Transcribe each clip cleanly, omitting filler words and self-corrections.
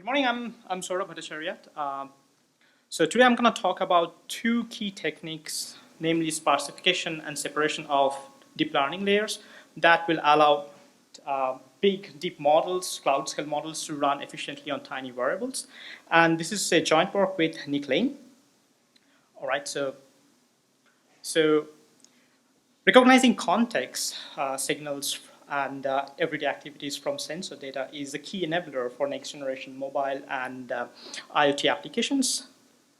Good morning, I'm Saurabh Bhattacharya. So today I'm going to talk about two key techniques, namely sparsification and separation of deep learning layers that will allow big, deep models, cloud scale models to run efficiently on tiny variables. And this is a joint work with Nick Lane. All right, so recognizing context signals and everyday activities from sensor data is a key enabler for next generation mobile and IoT applications.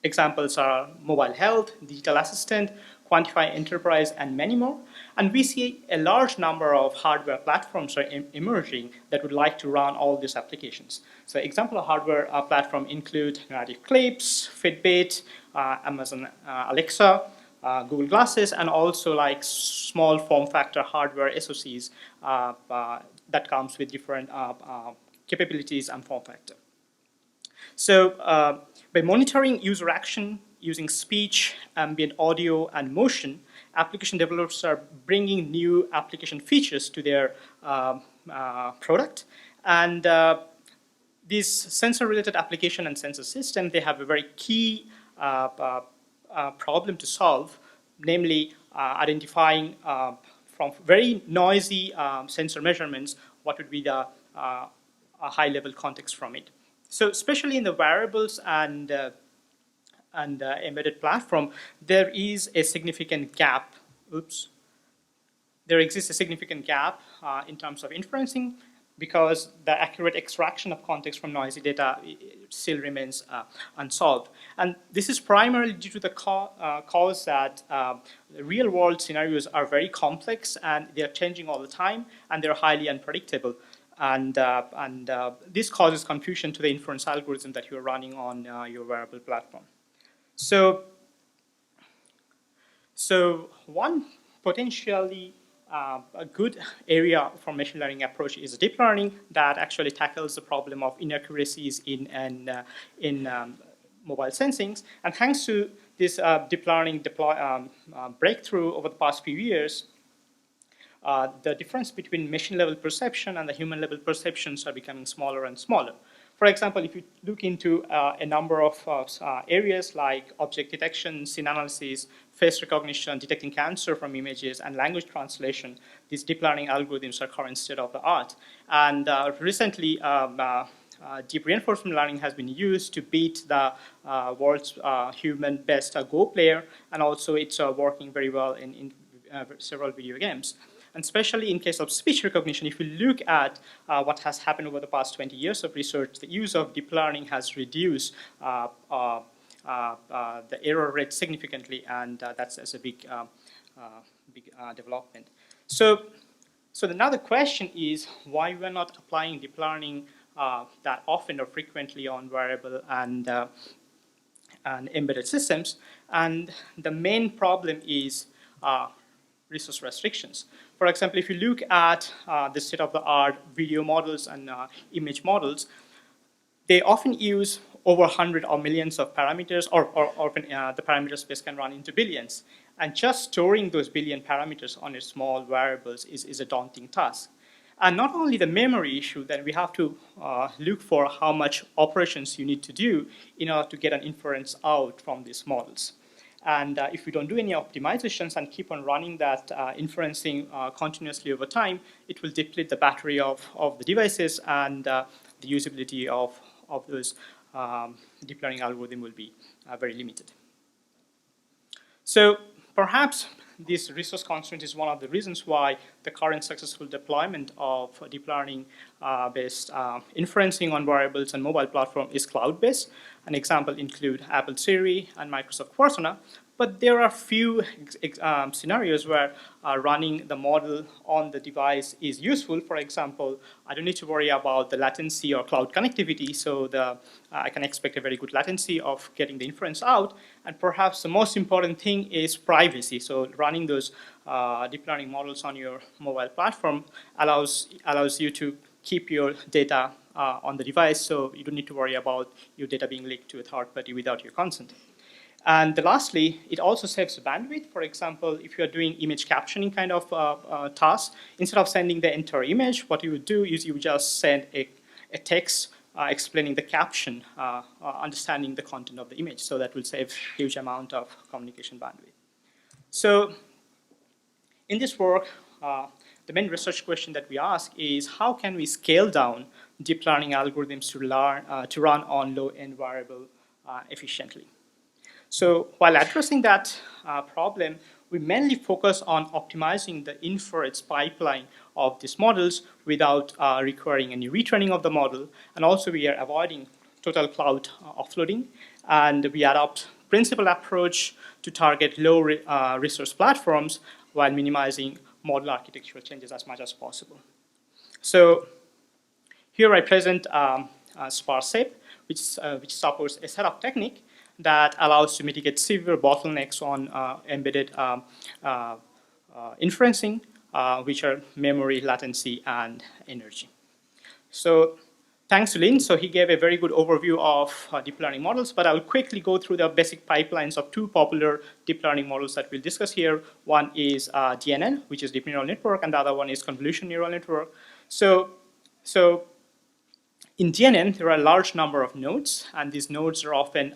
Examples are mobile health, digital assistant, quantify enterprise, and many more. And we see a large number of hardware platforms are emerging that would like to run all these applications. So example of hardware platform include United Clips, Fitbit, Amazon Alexa, Google Glasses, and also like small form factor hardware SoCs that comes with different capabilities and form factor. So by monitoring user action using speech, ambient audio, and motion, application developers are bringing new application features to their product. And these sensor-related application and sensor system, they have a very key problem to solve, namely identifying from very noisy sensor measurements what would be the high-level context from it. So especially in the variables and embedded platform, there is a significant gap. There exists a significant gap in terms of inferencing because the accurate extraction of context from noisy data still remains unsolved. And this is primarily due to the cause that real-world scenarios are very complex and they're changing all the time and they're highly unpredictable. And this causes confusion to the inference algorithm that you're running on your variable platform. So one potentially a good area for machine learning approach is deep learning that actually tackles the problem of inaccuracies in mobile sensings. And thanks to this deep learning breakthrough over the past few years, the difference between machine-level perception and the human-level perceptions are becoming smaller and smaller. For example, if you look into a number of areas like object detection, scene analysis, face recognition, detecting cancer from images, and language translation, these deep learning algorithms are current state of the art. And recently, deep reinforcement learning has been used to beat the world's human best Go player, and also it's working very well in several video games. And especially in case of speech recognition, if you look at what has happened over the past 20 years of research, the use of deep learning has reduced the error rate significantly, and that's a big development. So another question is why we're not applying deep learning that often or frequently on variable and embedded systems. And the main problem is resource restrictions. For example, if you look at the state-of-the-art video models and image models, they often use over 100 or millions of parameters, or the parameter space can run into billions. And just storing those billion parameters on a small variables is a daunting task. And not only the memory issue, then we have to look for how much operations you need to do in order to get an inference out from these models. And if we don't do any optimizations and keep on running that inferencing continuously over time, it will deplete the battery of the devices, and the usability of those deep learning algorithm will be very limited. So perhaps this resource constraint is one of the reasons why the current successful deployment of deep learning based inferencing on variables and mobile platform is cloud-based. An example include Apple Siri and Microsoft Cortana, but there are few scenarios where running the model on the device is useful. For example, I don't need to worry about the latency or cloud connectivity, so I can expect a very good latency of getting the inference out. And perhaps the most important thing is privacy. So running those deep learning models on your mobile platform allows you to keep your data on the device, so you don't need to worry about your data being leaked to a third party without your consent. And lastly, it also saves bandwidth. For example, if you're doing image captioning kind of task, instead of sending the entire image, what you would do is you would just send a text explaining the caption, understanding the content of the image. So that will save huge amount of communication bandwidth. So in this work, the main research question that we ask is how can we scale down deep learning algorithms to run on low-end variable efficiently? So while addressing that problem, we mainly focus on optimizing the inference pipeline of these models without requiring any retraining of the model. And also we are avoiding total cloud offloading. And we adopt principal approach to target low resource platforms while minimizing model architectural changes as much as possible. So here I present Sparse, which supports a set of technique that allows to mitigate severe bottlenecks on embedded inferencing, which are memory, latency, and energy. So thanks to Lin, so he gave a very good overview of deep learning models, but I will quickly go through the basic pipelines of two popular deep learning models that we'll discuss here. One is DNN, which is deep neural network, and the other one is convolution neural network. So in DNN, there are a large number of nodes, and these nodes are often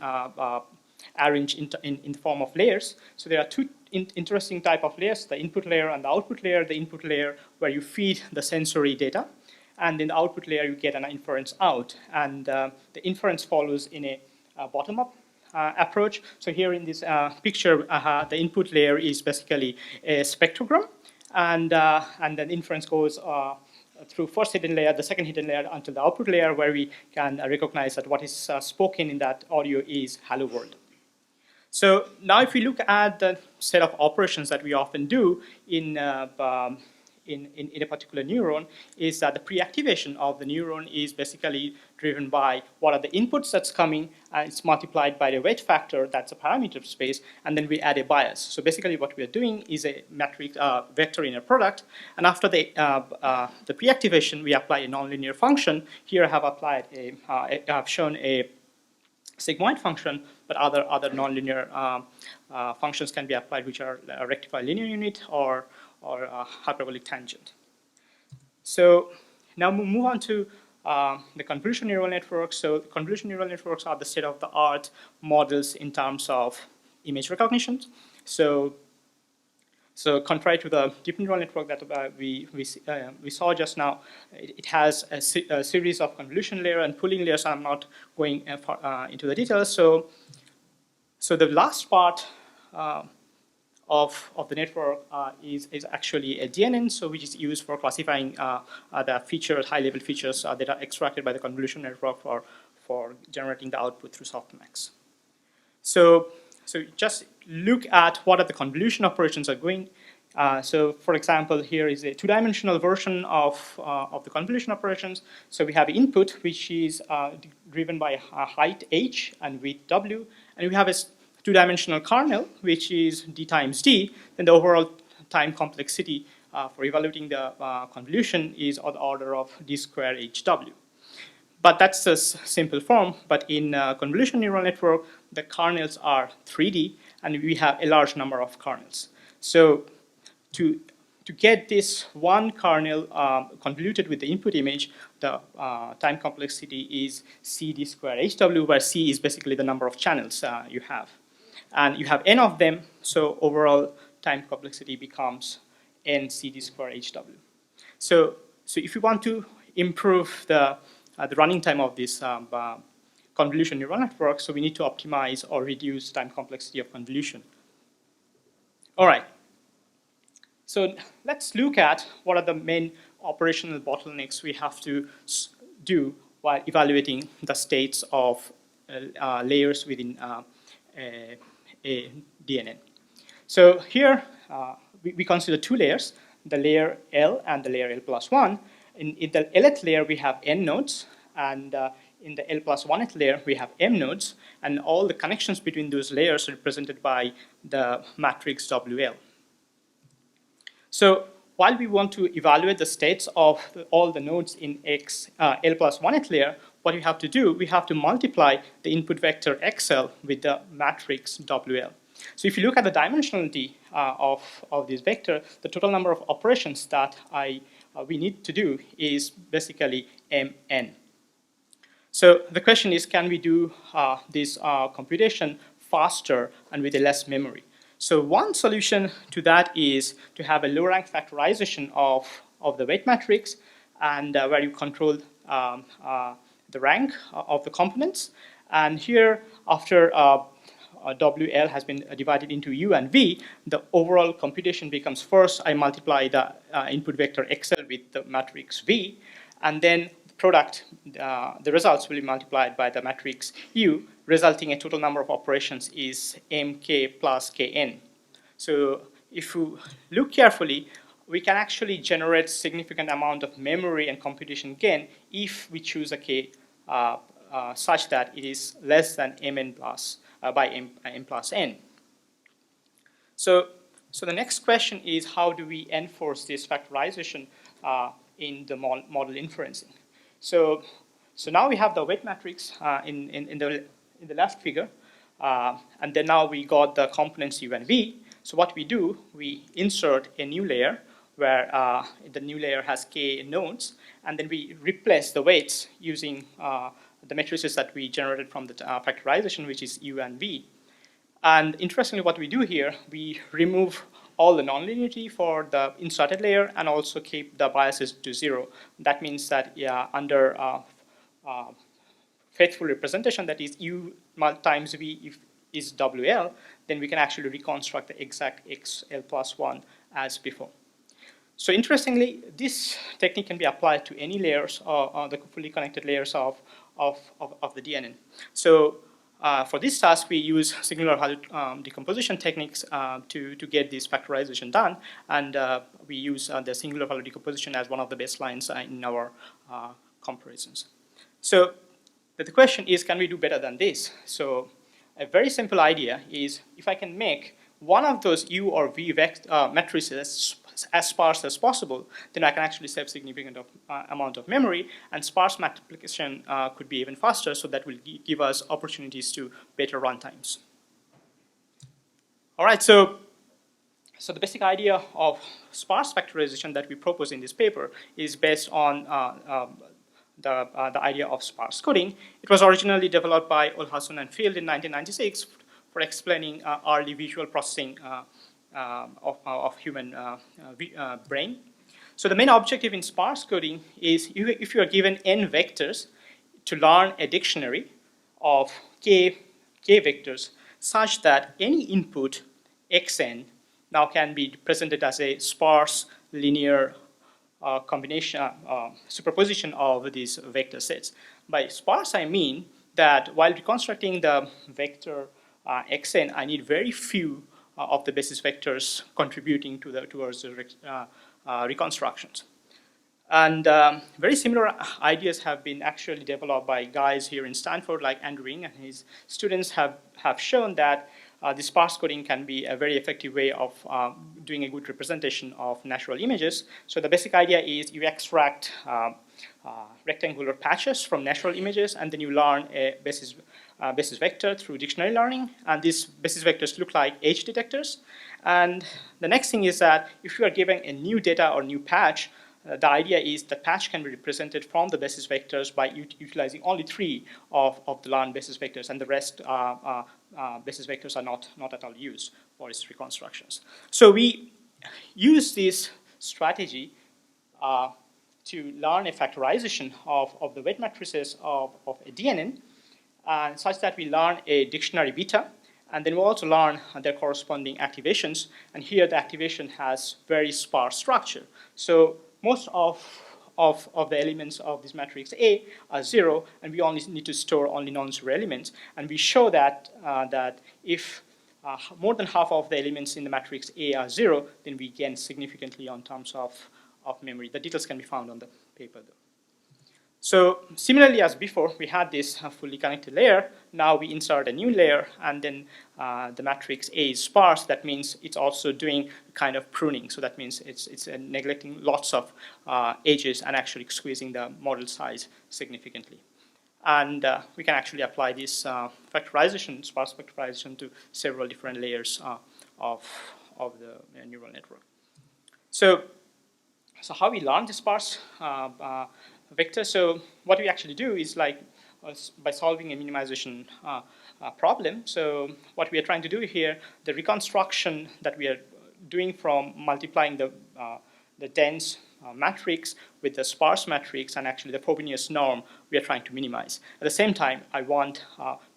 arranged in the form of layers. So there are two interesting type of layers, the input layer and the output layer. The input layer where you feed the sensory data, and in the output layer you get an inference out. And the inference follows in a bottom-up approach. So here in this picture, the input layer is basically a spectrogram, and then inference goes through first hidden layer, the second hidden layer, until the output layer, where we can recognize that what is spoken in that audio is hello world. So now if we look at the set of operations that we often do in a particular neuron, is that the pre-activation of the neuron is basically driven by what are the inputs that's coming, and it's multiplied by the weight factor, that's a parameter space, and then we add a bias. So basically what we are doing is a matrix vector inner product, and after the pre-activation, we apply a nonlinear function. Here I have shown a sigmoid function, but other nonlinear functions can be applied, which are a rectified linear unit or a hyperbolic tangent. So now we'll move on to the convolutional neural networks. So convolutional neural networks are the state-of-the-art models in terms of image recognition. So contrary to the deep neural network that we saw just now, it has a series of convolution layer and pooling layers. I'm not going into the details. So the last part of the network is actually a DNN, so which is used for classifying the features, high-level features that are extracted by the convolution network for generating the output through softmax. So just look at what are the convolution operations are going. So for example, here is a two-dimensional version of the convolution operations. So we have input, which is driven by height h and width w, and we have a two-dimensional kernel, which is d times d. Then the overall time complexity for evaluating the convolution is of the order of d square hw. But that's a simple form. But in convolution neural network, the kernels are 3D, and we have a large number of kernels. So to get this one kernel convoluted with the input image, the time complexity is c d square hw, where c is basically the number of channels you have. And you have n of them, so overall time complexity becomes n c d square hw. So if you want to improve the running time of this convolution neural network, so we need to optimize or reduce time complexity of convolution. All right. So let's look at what are the main operational bottlenecks we have to do while evaluating the states of layers within a DNN. So here we consider two layers, the layer L and the layer L plus 1. In the Lth layer, we have n nodes, and in the L plus 1th layer, we have m nodes, and all the connections between those layers are represented by the matrix WL. So while we want to evaluate the states of all the nodes in L plus 1th layer, what we have to do, we have to multiply the input vector XL with the matrix WL. So if you look at the dimensionality of this vector, the total number of operations that we need to do is basically mn. So the question is, can we do this computation faster and with less memory? So one solution to that is to have a low-rank factorization of the weight matrix, and where you control the rank of the components. And here, after WL has been divided into U and V, the overall computation becomes, first I multiply the input vector XL with the matrix V, and then the results will be multiplied by the matrix U, resulting in total number of operations is MK plus KN. So if you look carefully, we can actually generate significant amount of memory and computation gain if we choose a K such that it is less than Mn plus by M plus N. So the next question is, how do we enforce this factorization in the model inferencing? So now we have the weight matrix in the left figure, and then now we got the components U and V. So what we do, we insert a new layer where the new layer has K nodes, and then we replace the weights using the matrices that we generated from the factorization, which is U and V. And interestingly, what we do here, we remove all the nonlinearity for the inserted layer and also keep the biases to 0. That means that under faithful representation, that is U times V if is WL, then we can actually reconstruct the exact XL plus 1 as before. So interestingly, this technique can be applied to any layers or the fully connected layers of the DNN. So for this task, we use singular value decomposition techniques to get this factorization done, and we use the singular value decomposition as one of the baselines in our comparisons. So the question is, can we do better than this? So a very simple idea is, if I can make one of those U or V matrices as sparse as possible, then I can actually save significant amount of memory, and sparse multiplication could be even faster, so that will give us opportunities to better runtimes. All right, so the basic idea of sparse factorization that we propose in this paper is based on the idea of sparse coding. It was originally developed by Olhason and Field in 1996 for explaining early visual processing of human brain. So the main objective in sparse coding is, if you are given n vectors, to learn a dictionary of k vectors such that any input xn now can be presented as a sparse linear combination, superposition of these vector sets. By sparse, I mean that while reconstructing the vector xn, I need very few of the basis vectors contributing towards the reconstructions. And very similar ideas have been actually developed by guys here in Stanford, like Andrew Ng and his students have shown that the sparse coding can be a very effective way of doing a good representation of natural images. So the basic idea is, you extract rectangular patches from natural images, and then you learn a basis vector through dictionary learning, and these basis vectors look like edge detectors. And the next thing is that if you are given a new data or new patch, the idea is that patch can be represented from the basis vectors by utilizing only 3 of the learned basis vectors, and the rest basis vectors are not at all used for its reconstructions. So we use this strategy to learn a factorization of the weight matrices of a DNN, such that we learn a dictionary beta, and then we also learn their corresponding activations. And here the activation has very sparse structure. So most of the elements of this matrix A are 0, and we only need to store only non-zero elements. And we show that that if more than half of the elements in the matrix A are 0, then we gain significantly on terms of memory. The details can be found on the paper, though. So similarly as before, we had this fully connected layer. Now we insert a new layer, and then the matrix A is sparse. That means it's also doing kind of pruning. So that means it's neglecting lots of edges and actually squeezing the model size significantly. And we can actually apply this factorization, sparse factorization, to several different layers of the neural network. So how we learn the sparse vector. So what we actually do is, like by solving a minimization problem. So what we are trying to do here, the reconstruction that we are doing from multiplying the dense matrix with the sparse matrix and actually the Frobenius norm, we are trying to minimize. At the same time, I want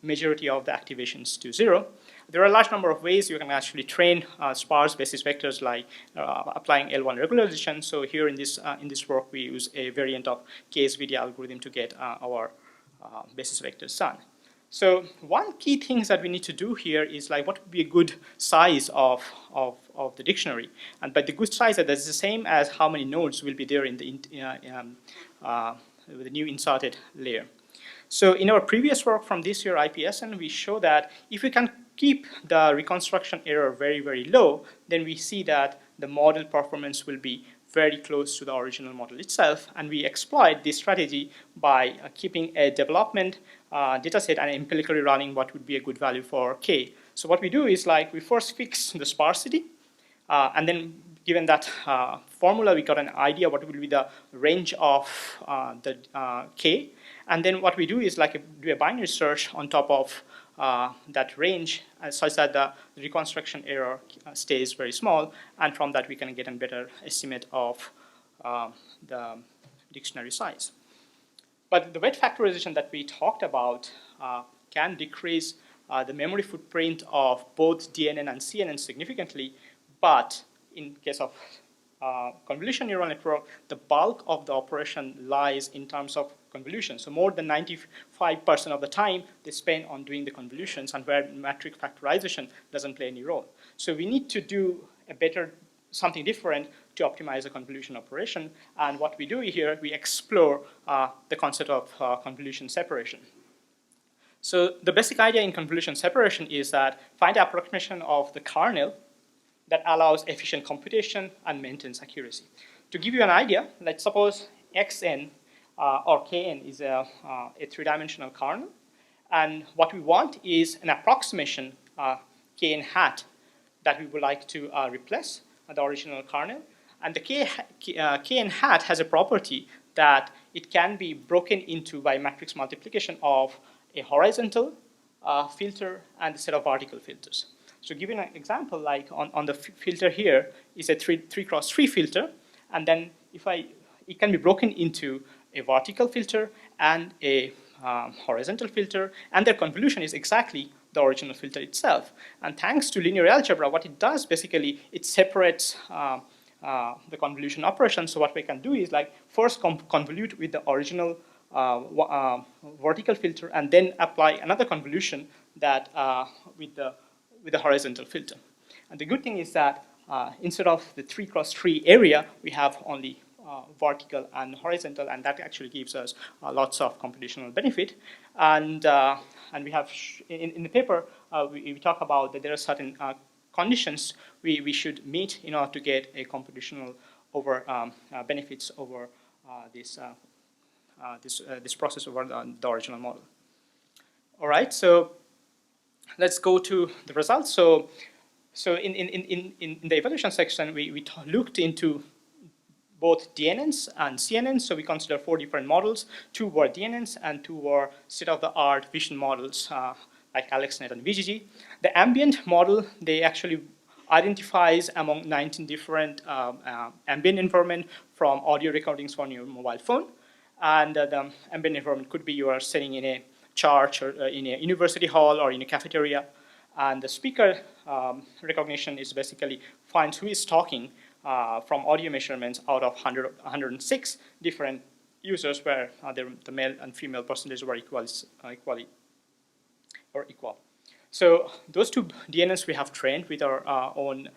majority of the activations to 0. There are a large number of ways you can actually train sparse basis vectors, like applying L1 regularization. So here in this work, we use a variant of KSVD algorithm to get our basis vectors done. So one key thing that we need to do here is like what would be a good size of the dictionary. And by the good size, that is the same as how many nodes will be there in the with the new inserted layer. So in our previous work from this year, IPSN, we show that if we can keep the reconstruction error very, very low, then we see that the model performance will be very close to the original model itself. And we exploit this strategy by keeping a development dataset and empirically running what would be a good value for K. So what we do is like we first fix the sparsity, and then given that formula, we got an idea what will be the range of the K. And then what we do is like do a binary search on top of that range such that the reconstruction error stays very small. And from that, we can get a better estimate of the dictionary size. But the weight factorization that we talked about can decrease the memory footprint of both DNN and CNN significantly. But in case of convolution neural network, the bulk of the operation lies in terms of convolution. So more than 95% of the time they spend on doing the convolutions, and where matrix factorization doesn't play any role. So we need to do something different to optimize the convolution operation. And what we do here, we explore the concept of convolution separation. So the basic idea in convolution separation is that find the approximation of the kernel that allows efficient computation and maintains accuracy. To give you an idea, let's suppose Xn or Kn is a three-dimensional kernel. And what we want is an approximation Kn hat that we would like to replace the original kernel. And the Kn hat has a property that it can be broken into by matrix multiplication of a horizontal filter and a set of vertical filters. So giving an example, like on the filter here is a 3x3 filter, and then it can be broken into a vertical filter and a horizontal filter, and their convolution is exactly the original filter itself. And thanks to linear algebra, what it does basically, it separates the convolution operation. So what we can do is like first convolute with the original vertical filter, and then apply another convolution that with the horizontal filter. And the good thing is that instead of the 3x3 area, we have only vertical and horizontal, and that actually gives us lots of computational benefit. And we have in the paper we talk about that there are certain conditions we should meet in order to get a computational benefits over this process over the original model. All right, so let's go to the results. So in the evaluation section, we looked into both DNNs and CNNs. So we consider 4 different models. 2 were DNNs and 2 were state-of-the-art vision models like AlexNet and VGG. The ambient model, they actually identifies among 19 different ambient environment from audio recordings on your mobile phone. And the ambient environment could be you are sitting in a church or in a university hall or in a cafeteria. And the speaker recognition is basically finds who is talking from audio measurements out of 106 different users where the male and female percentages were equal. So those 2 DNNs we have trained with our own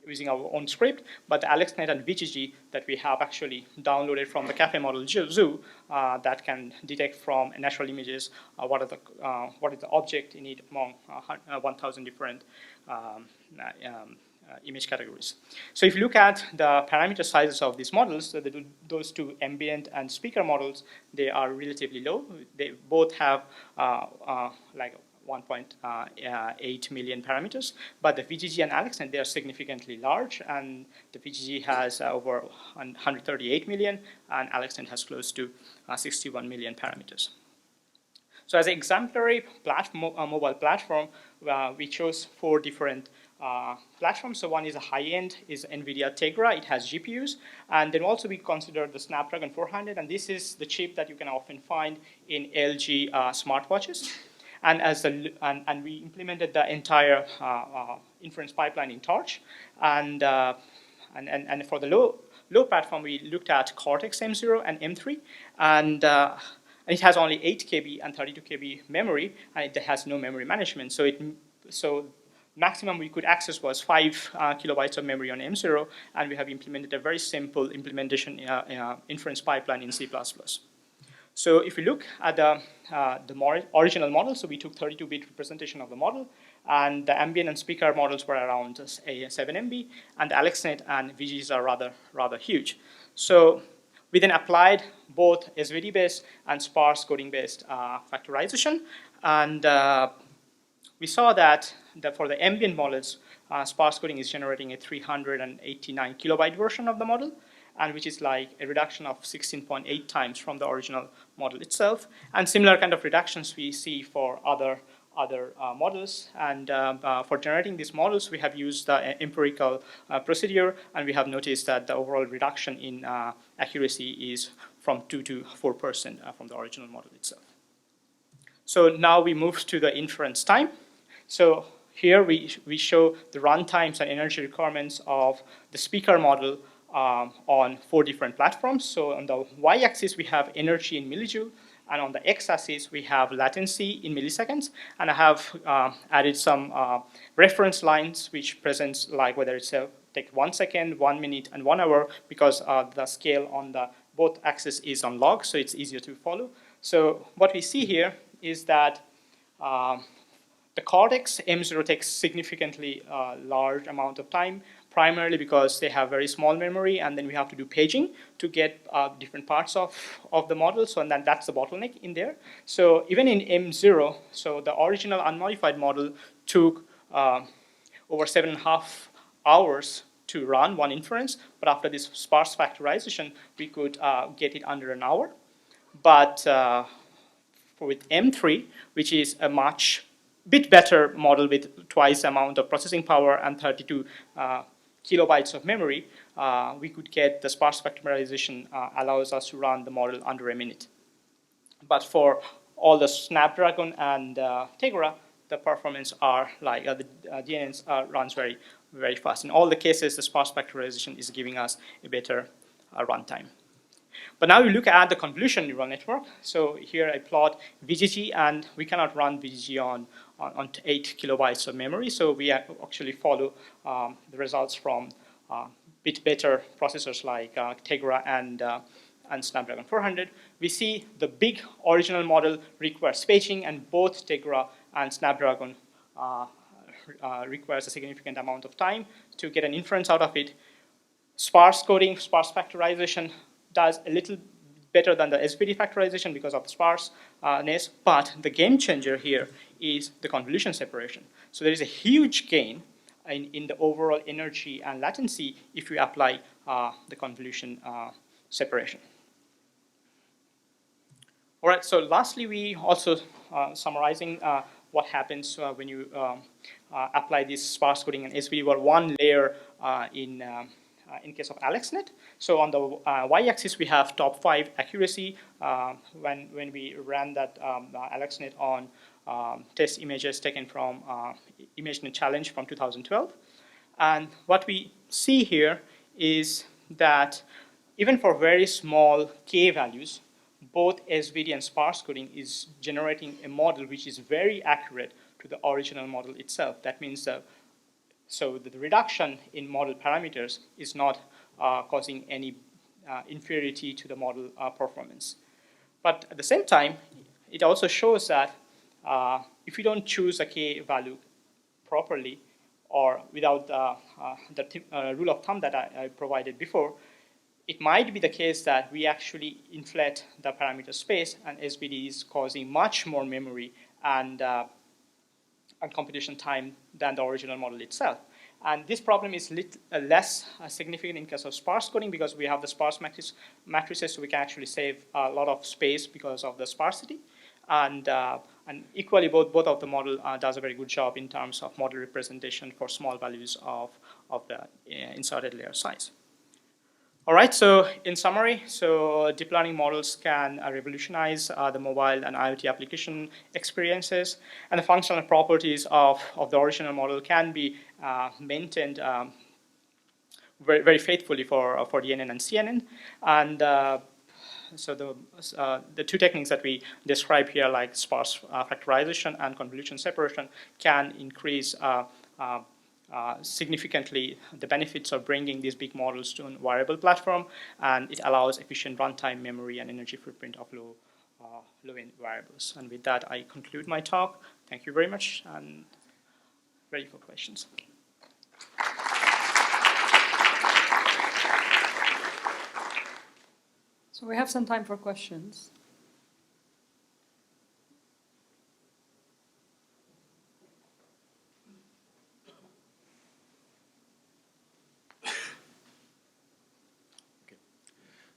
using our own script, but the AlexNet and VGG that we have actually downloaded from the Cafe Model Zoo that can detect from natural images what is the object in it among 1,000 different image categories. So if you look at the parameter sizes of these models, so those 2 ambient and speaker models, they are relatively low. They both have like 1.8 million parameters. But the VGG and AlexNet, they are significantly large, and the VGG has over 138 million, and AlexNet has close to 61 million parameters. So as an exemplary mobile platform, we chose 4 different platforms. So one is a high-end, is NVIDIA Tegra. It has GPUs. And then also we consider the Snapdragon 400. And this is the chip that you can often find in LG smartwatches. And, and we implemented the entire inference pipeline in Torch. And for the low platform, we looked at Cortex M0 and M3. And it has only 8 KB and 32 KB memory, and it has no memory management. So maximum we could access was 5 kilobytes of memory on M0, and we have implemented a very simple implementation inference pipeline in C++. So if we look at the original model, so we took 32-bit representation of the model, and the ambient and speaker models were around 7 MB, and the AlexNet and VGs are rather huge. So we then applied both SVD-based and sparse coding-based factorization, and we saw that for the ambient models, sparse coding is generating a 389 kilobyte version of the model, and which is like a reduction of 16.8 times from the original model itself. And similar kind of reductions we see for other models. And for generating these models, we have used the empirical procedure, and we have noticed that the overall reduction in accuracy is from 2 to 4% from the original model itself. So now we move to the inference time. So here we show the run times and energy requirements of the speaker model on 4 different platforms. So on the y-axis, we have energy in millijoule, and on the x-axis, we have latency in milliseconds. And I have added some reference lines which presents like whether it's take 1 second, 1 minute, and 1 hour, because the scale on the both axes is on log, so it's easier to follow. So what we see here is that the Cortex M0 takes significantly large amount of time, primarily because they have very small memory, and then we have to do paging to get different parts of the model. So and then that's the bottleneck in there. So even in M0, so the original unmodified model took over 7.5 hours to run one inference, but after this sparse factorization, we could get it under an hour. But with M3, which is a much bit better model with twice the amount of processing power and 32 kilobytes of memory, we could get the sparse factorization allows us to run the model under a minute. But for all the Snapdragon and Tegra, the performance are like the DNNs runs very, very fast. In all the cases, the sparse factorization is giving us a better runtime. But now we look at the convolution neural network. So here I plot VGG, and we cannot run VGG on 8 kilobytes of memory. So we actually follow the results from bit better processors like Tegra and Snapdragon 400. We see the big original model requires paging, and both Tegra and Snapdragon requires a significant amount of time to get an inference out of it. Sparse coding, sparse factorization does a little better than the SVD factorization because of the sparseness, but the game changer here is the convolution separation. So there is a huge gain in the overall energy and latency if we apply the convolution separation. All right, so lastly, we also summarizing what happens when you apply this sparse coding and SVD over one layer in case of AlexNet. So on the y-axis, we have top 5 accuracy when we ran that AlexNet on test images taken from ImageNet Challenge from 2012. And what we see here is that even for very small k values, both SVD and sparse coding is generating a model which is very accurate to the original model itself. That means so the reduction in model parameters is not causing any inferiority to the model performance. But at the same time, it also shows that if you don't choose a k value properly or without the rule of thumb that I provided before, it might be the case that we actually inflate the parameter space, and SVD is causing much more memory and and computation time than the original model itself. And this problem is less significant in case of sparse coding because we have the sparse matrices, so we can actually save a lot of space because of the sparsity. And equally, both of the model does a very good job in terms of model representation for small values of the inserted layer size. All right, so in summary, so deep learning models can revolutionize the mobile and IoT application experiences, and the functional properties of the original model can be maintained very, very faithfully for DNN and CNN. And so the two techniques that we describe here, like sparse factorization and convolution separation, can increase significantly the benefits of bringing these big models to a variable platform, and it allows efficient runtime, memory, and energy footprint of low-end variables. And with that, I conclude my talk. Thank you very much, and ready for questions. So we have some time for questions.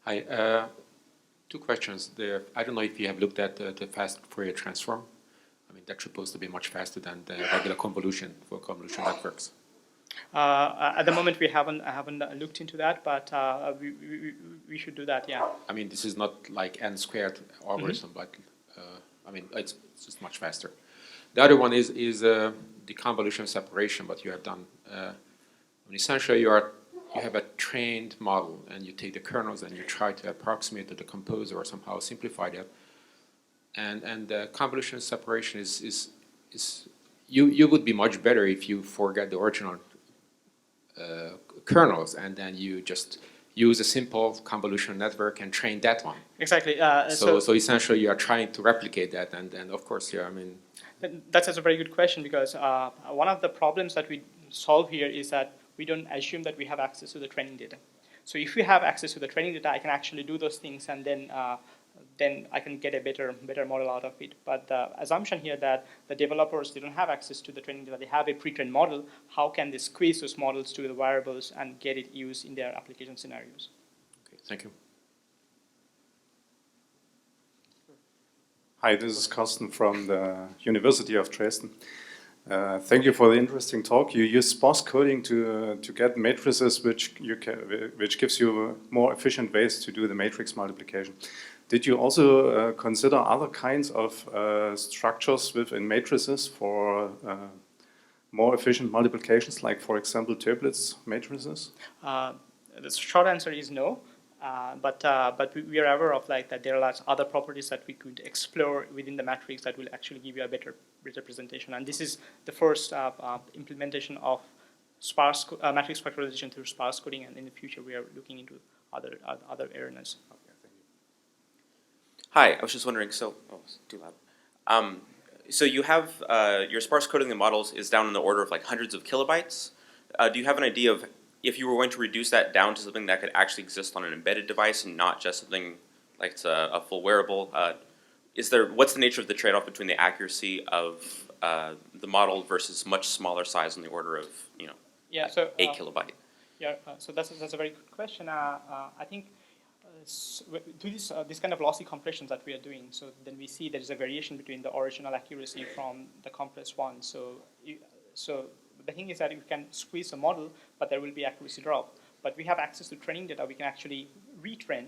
Hi, two questions there. I don't know if you have looked at the fast Fourier transform. I mean, that's supposed to be much faster than the regular convolution for convolution networks. At the moment, I haven't looked into that, but we should do that, yeah. I mean, this is not like n squared algorithm, but I mean, it's just much faster. The other one is the convolution separation, what you have done. I mean, essentially, you have a trained model, and you take the kernels and you try to approximate to the composer or somehow simplify that. And the convolution separation is you would be much better if you forget the original kernels and then you just use a simple convolution network and train that one. Exactly. So essentially, you are trying to replicate that, and of course, yeah, I mean. That's a very good question because one of the problems that we solve here is that we don't assume that we have access to the training data. So if we have access to the training data, I can actually do those things, and then I can get a better model out of it. But the assumption here that the developers, they don't have access to the training data, they have a pre-trained model, how can they squeeze those models to the variables and get it used in their application scenarios? Okay, thank you. Hi, this is Carsten from the University of Dresden. Thank you for the interesting talk. You use sparse coding to get matrices which gives you more efficient ways to do the matrix multiplication. Did you also consider other kinds of structures within matrices for more efficient multiplications, like, for example, tuplets matrices? The short answer is no. But we are aware of that there are lots of other properties that we could explore within the matrix that will actually give you a better representation. And this is the first implementation of sparse matrix factorization through sparse coding. And in the future, we are looking into other areas. Okay, thank you. Hi, I was just wondering. So, it's too loud. So you have your sparse coding the models is down in the order of like hundreds of kilobytes. Do you have an idea of if you were going to reduce that down to something that could actually exist on an embedded device and not just something like it's a full wearable, what's the nature of the trade-off between the accuracy of the model versus much smaller size on the order of 8 kilobyte? Yeah, so that's a very good question. I think to this kind of lossy compressions that we are doing, so then we see there is a variation between the original accuracy from the compressed one. So the thing is that you can squeeze a model, but there will be accuracy drop. But we have access to training data. We can actually retrain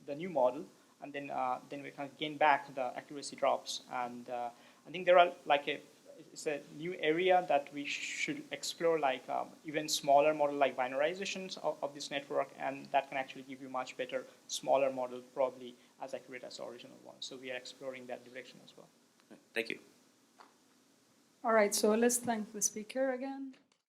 the new model, and then we can gain back the accuracy drops. And I think there are it's a new area that we should explore, even smaller model like binarizations of this network, and that can actually give you much better smaller model, probably as accurate as the original one. So we are exploring that direction as well. Thank you. All right, so let's thank the speaker again.